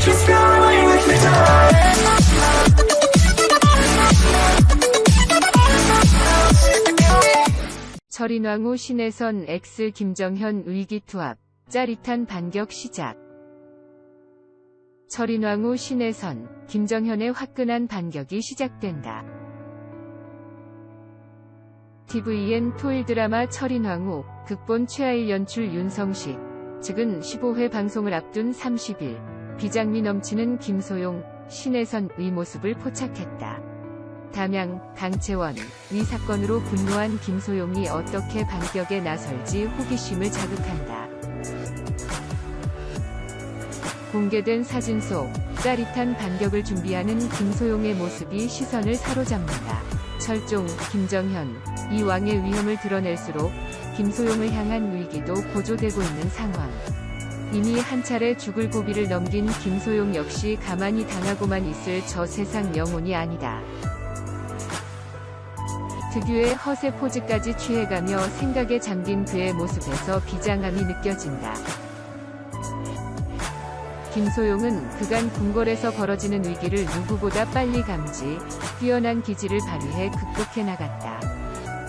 She's going with the tide. 철인왕후 신혜선 X 김정현 위기투합, 짜릿한 반격 시작. 철인왕후 신혜선, 김정현의 화끈한 반격이 시작된다. tvN 토일 드라마 철인왕후, 극본 최하일 연출 윤성식, 측은 15회 방송을 앞둔 30일, 비장미 넘치는 김소용, 신혜선의 모습을 포착했다. 담양, 강채원, 위 사건으로 분노한 김소용이 어떻게 반격에 나설지 호기심을 자극한다. 공개된 사진 속 짜릿한 반격을 준비하는 김소용의 모습이 시선을 사로잡는다. 철종, 김정현, 이 왕의 위험을 드러낼수록 김소용을 향한 위기도 고조되고 있는 상황. 이미 한 차례 죽을 고비를 넘긴 김소용 역시 가만히 당하고만 있을 저 세상 영혼이 아니다. 특유의 허세 포즈까지 취해가며 생각에 잠긴 그의 모습에서 비장함이 느껴진다. 김소용은 그간 궁궐에서 벌어지는 위기를 누구보다 빨리 감지, 뛰어난 기지를 발휘해 극복해 나갔다.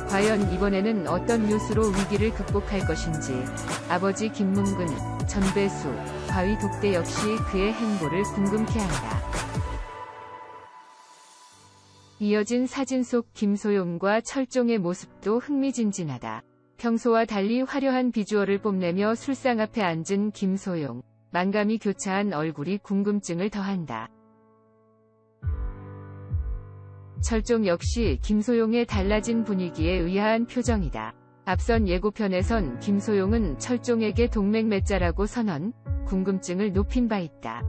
과연 이번에는 어떤 묘수로 위기를 극복할 것인지, 아버지 김문근, 전배수, 과위 독대 역시 그의 행보를 궁금케 한다. 이어진 사진 속 김소용과 철종의 모습도 흥미진진하다. 평소와 달리 화려한 비주얼을 뽐내며 술상 앞에 앉은 김소용, 만감이 교차한 얼굴이 궁금증을 더한다. 철종 역시 김소용의 달라진 분위기에 의아한 표정이다. 앞선 예고편에선 김소용은 철종에게 동맹 맺자라고 선언, 궁금증을 높인 바 있다.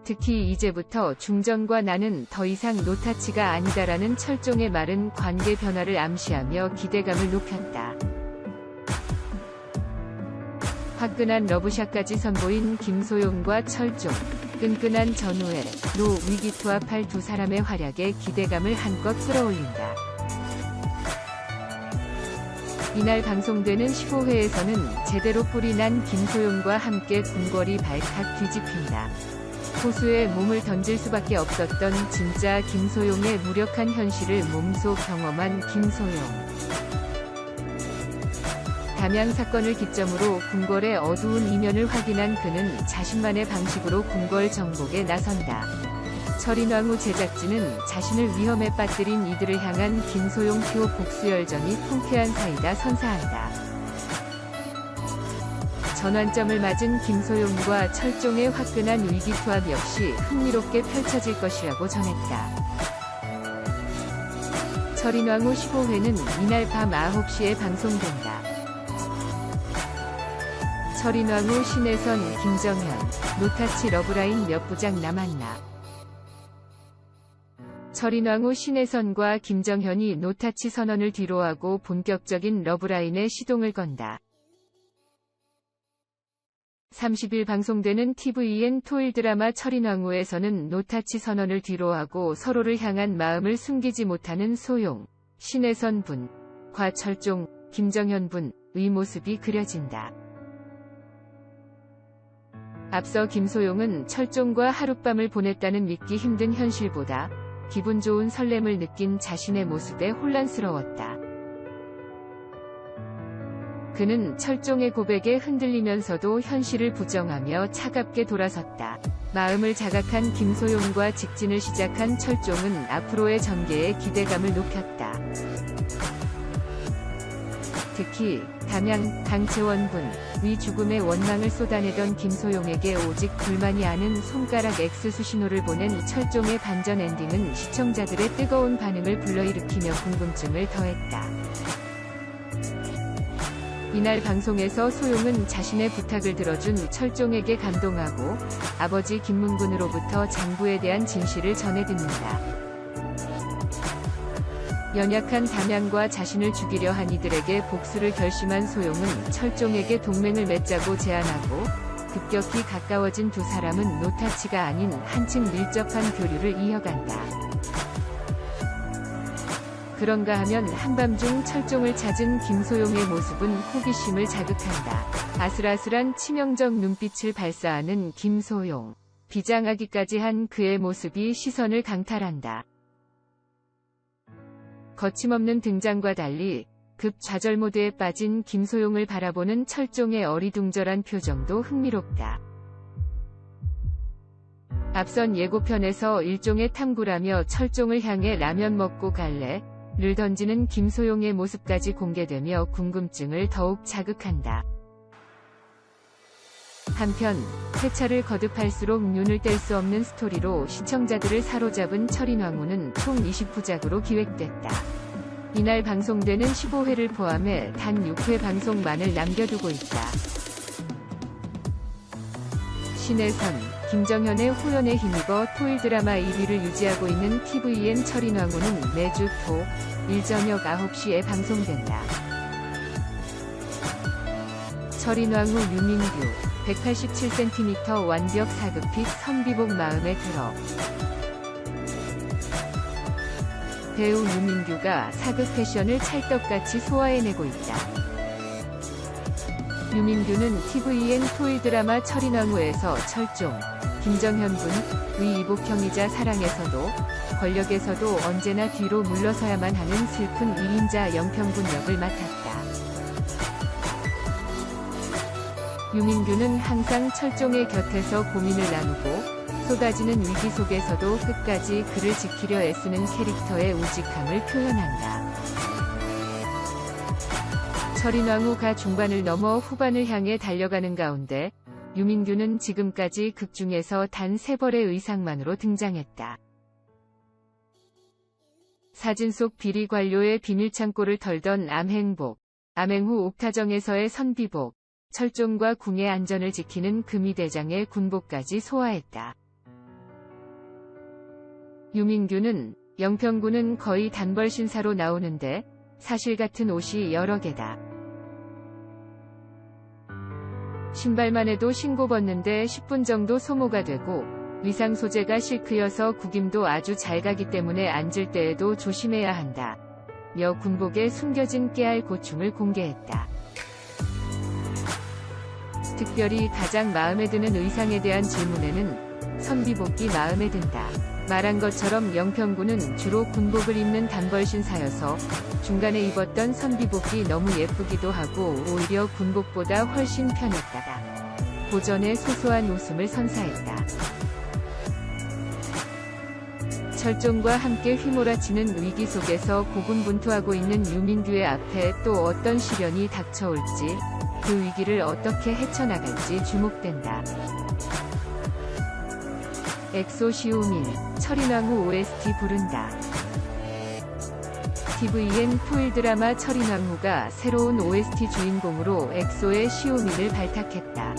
특히 이제부터 중전과 나는 더 이상 노타치가 아니다라는 철종의 말은 관계 변화를 암시하며 기대감을 높였다. 화끈한 러브샷까지 선보인 김소용과 철종, 끈끈한 전후에 노 위기투합할 두 사람의 활약에 기대감을 한껏 끌어올린다. 이날 방송되는 15회에서는 제대로 뿔이 난 김소용과 함께 궁궐이 발칵 뒤집힌다. 호수에 몸을 던질 수밖에 없었던 진짜 김소용의 무력한 현실을 몸소 경험한 김소용. 담양 사건을 기점으로 궁궐의 어두운 이면을 확인한 그는 자신만의 방식으로 궁궐 정복에 나선다. 철인왕후 제작진은 자신을 위험에 빠뜨린 이들을 향한 김소용표 복수열전이 통쾌한 사이다 선사한다. 전환점을 맞은 김소용과 철종의 화끈한 위기투합 역시 흥미롭게 펼쳐질 것이라고 전했다. 철인왕후 15회는 이날 밤 9시에 방송된다. 철인왕후 신혜선, 김정현, 노타치 러브라인 몇 부작 남았나. 철인왕후 신혜선과 김정현이 노타치 선언을 뒤로하고 본격적인 러브라인에 시동을 건다. 30일 방송되는 tvN 토일 드라마 철인왕후에서는 노타치 선언을 뒤로하고 서로를 향한 마음을 숨기지 못하는 소용, 신혜선 분, 과 철종, 김정현 분의 모습이 그려진다. 앞서 김소용은 철종과 하룻밤을 보냈다는 믿기 힘든 현실보다 기분 좋은 설렘을 느낀 자신의 모습에 혼란스러웠다. 그는 철종의 고백에 흔들리면서도 현실을 부정하며 차갑게 돌아섰다. 마음을 자각한 김소용과 직진을 시작한 철종은 앞으로의 전개에 기대감을 높였다. 특히 담양, 강채원 위 죽음의 원망을 쏟아내던 김소용에게 오직 불만이 아는 손가락 X 수신호를 보낸 철종의 반전 엔딩은 시청자들의 뜨거운 반응을 불러일으키며 궁금증을 더했다. 이날 방송에서 소용은 자신의 부탁을 들어준 철종에게 감동하고 아버지 김문군으로부터 장부에 대한 진실을 전해 듣는다. 연약한 담양과 자신을 죽이려 한 이들에게 복수를 결심한 소용은 철종에게 동맹을 맺자고 제안하고 급격히 가까워진 두 사람은 노타치가 아닌 한층 밀접한 교류를 이어간다. 그런가 하면 한밤중 철종을 찾은 김소용의 모습은 호기심을 자극한다. 아슬아슬한 치명적 눈빛을 발사하는 김소용. 비장하기까지 한 그의 모습이 시선을 강탈한다. 거침없는 등장과 달리 급 좌절 모드에 빠진 김소용을 바라보는 철종의 어리둥절한 표정도 흥미롭다. 앞선 예고편에서 일종의 탐구라며 철종을 향해 라면 먹고 갈래?를 던지는 김소용의 모습까지 공개되며 궁금증을 더욱 자극한다. 한편 회차를 거듭할수록 눈을 뗄 수 없는 스토리로 시청자들을 사로잡은 철인왕후는 총 20부작으로 기획됐다. 이날 방송되는 15회를 포함해 단 6회 방송만을 남겨두고 있다. 신혜선, 김정현의 호연에 힘입어 토일 드라마 1위를 유지하고 있는 tvN 철인왕후는 매주 토, 일 저녁 9시에 방송된다. 철인왕후 유민규, 187cm 완벽 사극핏 선비복 마음에 들어. 배우 유민규가 사극 패션을 찰떡같이 소화해내고 있다. 유민규는 tvN 토일 드라마 철인왕후에서 철종, 김정현 군의 이복형이자 사랑에서도, 권력에서도 언제나 뒤로 물러서야만 하는 슬픈 1인자 영평군 역을 맡았다. 유민규는 항상 철종의 곁에서 고민을 나누고 쏟아지는 위기 속에서도 끝까지 그를 지키려 애쓰는 캐릭터의 우직함을 표현한다. 철인왕후가 중반을 넘어 후반을 향해 달려가는 가운데 유민규는 지금까지 극 중에서 단 3벌의 의상만으로 등장했다. 사진 속 비리 관료의 비밀창고를 털던 암행복, 암행후 옥타정에서의 선비복, 철종과 궁의 안전을 지키는 금이대장의 군복까지 소화했다. 유민규는 영평군은 거의 단벌 신사로 나오는데 사실 같은 옷이 여러 개다. 신발만 해도 신고 벗는데 10분 정도 소모가 되고 위상 소재가 실크여서 구김도 아주 잘 가기 때문에 앉을 때에도 조심해야 한다. 며 군복에 숨겨진 깨알 고충을 공개했다. 특별히 가장 마음에 드는 의상에 대한 질문에는 선비복이 마음에 든다. 말한 것처럼 영평군은 주로 군복을 입는 단벌 신사여서 중간에 입었던 선비복이 너무 예쁘기도 하고 오히려 군복보다 훨씬 편했다다. 고전의 소소한 웃음을 선사했다. 철종과 함께 휘몰아치는 위기 속에서 고군분투하고 있는 유민규의 앞에 또 어떤 시련이 닥쳐올지, 그 위기를 어떻게 헤쳐나갈지 주목된다. 엑소 시우민, 철인왕후 OST 부른다. tvN 토일 드라마 철인왕후가 새로운 OST 주인공으로 엑소의 시우민을 발탁했다.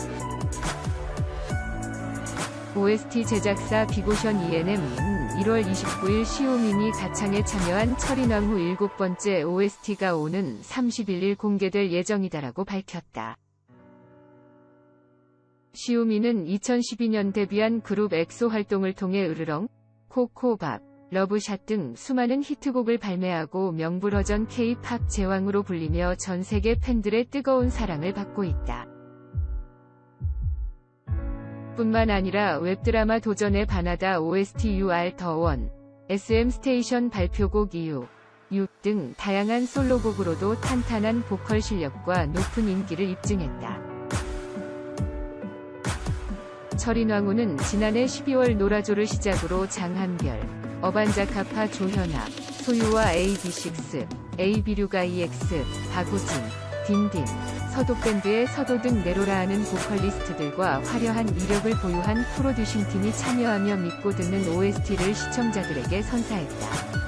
OST 제작사 비고션 ENM은 1월 29일 시우민이 가창에 참여한 철인왕후 7번째 OST가 오는 31일 공개될 예정이다라고 밝혔다. 시우민은 2012년 데뷔한 그룹 엑소 활동을 통해 으르렁, 코코밥, 러브샷 등 수많은 히트곡을 발매하고 명불허전 K-팝 제왕으로 불리며 전 세계 팬들의 뜨거운 사랑을 받고 있다. 뿐만 아니라 웹드라마 도전의 바나다 OST You Are The One, SM 스테이션 발표곡 이유, 6 등 다양한 솔로곡으로도 탄탄한 보컬 실력과 높은 인기를 입증했다. 철인왕후는 지난해 12월 노라조를 시작으로 장한별, 어반자카파 조현아, 소유와 AB6, AB류가 EX, 박우진, 딘딘, 서도밴드의 서도 등 네로라하는 보컬리스트들과 화려한 이력을 보유한 프로듀싱 팀이 참여하며 믿고 듣는 OST를 시청자들에게 선사했다.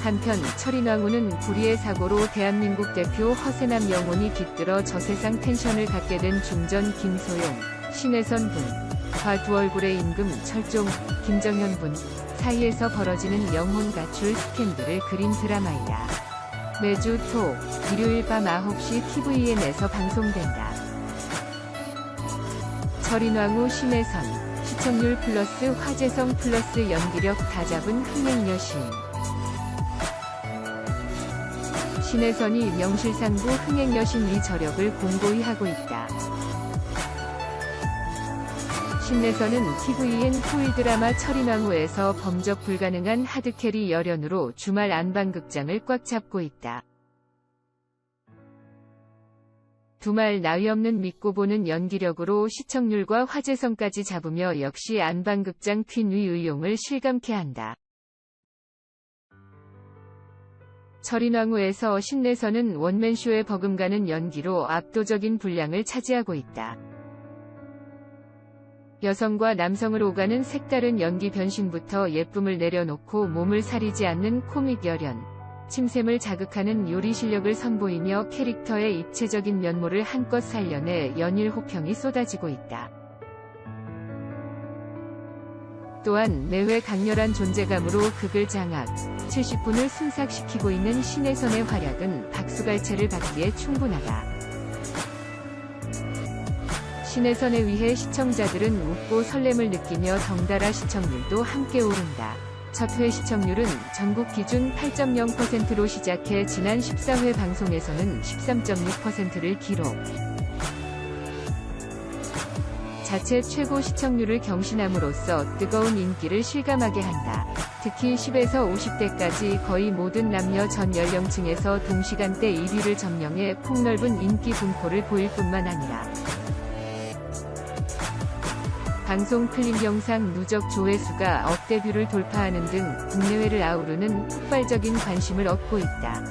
한편 철인왕후는 불의의 사고로 대한민국 대표 허세남 영혼이 깃들어 저세상 텐션을 갖게 된 중전 김소용, 신혜선 분과 두 얼굴의 임금 철종, 김정현 분 사이에서 벌어지는 영혼 가출 스캔들을 그린 드라마이다. 매주 토, 일요일 밤 9시 tvN에서 방송된다. 철인왕후 신혜선, 시청률 플러스 화제성 플러스 연기력 다 잡은 흥행여신. 신혜선이 명실상부 흥행여신 이 저력을 공고히 하고 있다. 신내선은 TVN 토일 드라마 철인왕후에서 범접 불가능한 하드캐리 열연으로 주말 안방극장을 꽉 잡고 있다. 두말 나위 없는 믿고 보는 연기력으로 시청률과 화제성까지 잡으며 역시 안방극장 퀸의 의용을 실감케 한다. 철인왕후에서 신내선은 원맨쇼에 버금가는 연기로 압도적인 분량을 차지하고 있다. 여성과 남성을 오가는 색다른 연기 변신부터 예쁨을 내려놓고 몸을 사리지 않는 코믹 열연, 침샘을 자극하는 요리 실력을 선보이며 캐릭터의 입체적인 면모를 한껏 살려내 연일 호평이 쏟아지고 있다. 또한 매회 강렬한 존재감으로 극을 장악, 70분을 순삭시키고 있는 신내선의 활약은 박수갈채를 받기에 충분하다. 신내선에 의해 시청자들은 웃고 설렘을 느끼며 덩달아 시청률도 함께 오른다. 첫 회 시청률은 전국 기준 8.0%로 시작해 지난 14회 방송에서는 13.6%를 기록. 자체 최고 시청률을 경신함으로써 뜨거운 인기를 실감하게 한다. 특히 10에서 50대까지 거의 모든 남녀 전 연령층에서 동시간대 1위를 점령해 폭넓은 인기 분포를 보일 뿐만 아니라 방송 클립 영상 누적 조회수가 억대 뷰를 돌파하는 등 국내외를 아우르는 폭발적인 관심을 얻고 있다.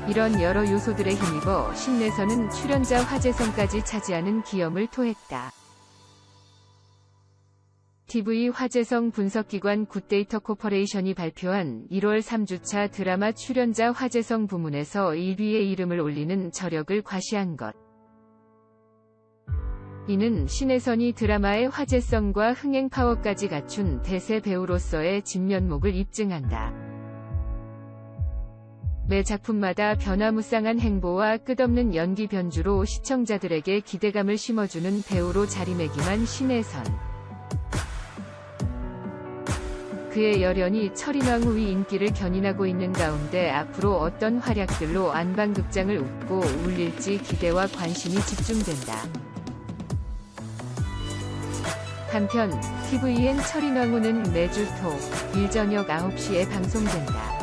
이런 여러 요소들에 힘입어 신내선은 출연자 화제성까지 차지하는 기염을 토했다. TV 화제성 분석기관 굿데이터 코퍼레이션이 발표한 1월 3주차 드라마 출연자 화제성 부문에서 1위에 이름을 올리는 저력을 과시한 것. 이는 신내선이 드라마의 화제성과 흥행 파워까지 갖춘 대세 배우로서의 진면목을 입증한다. 매 작품마다 변화무쌍한 행보와 끝없는 연기 변주로 시청자들에게 기대감을 심어주는 배우로 자리매김한 신내선. 그의 열연이 철인왕후의 인기를 견인하고 있는 가운데 앞으로 어떤 활약들로 안방극장을 웃고 울릴지 기대와 관심이 집중된다. 한편 TVN 철인왕후는 매주 토, 일 저녁 9시에 방송된다.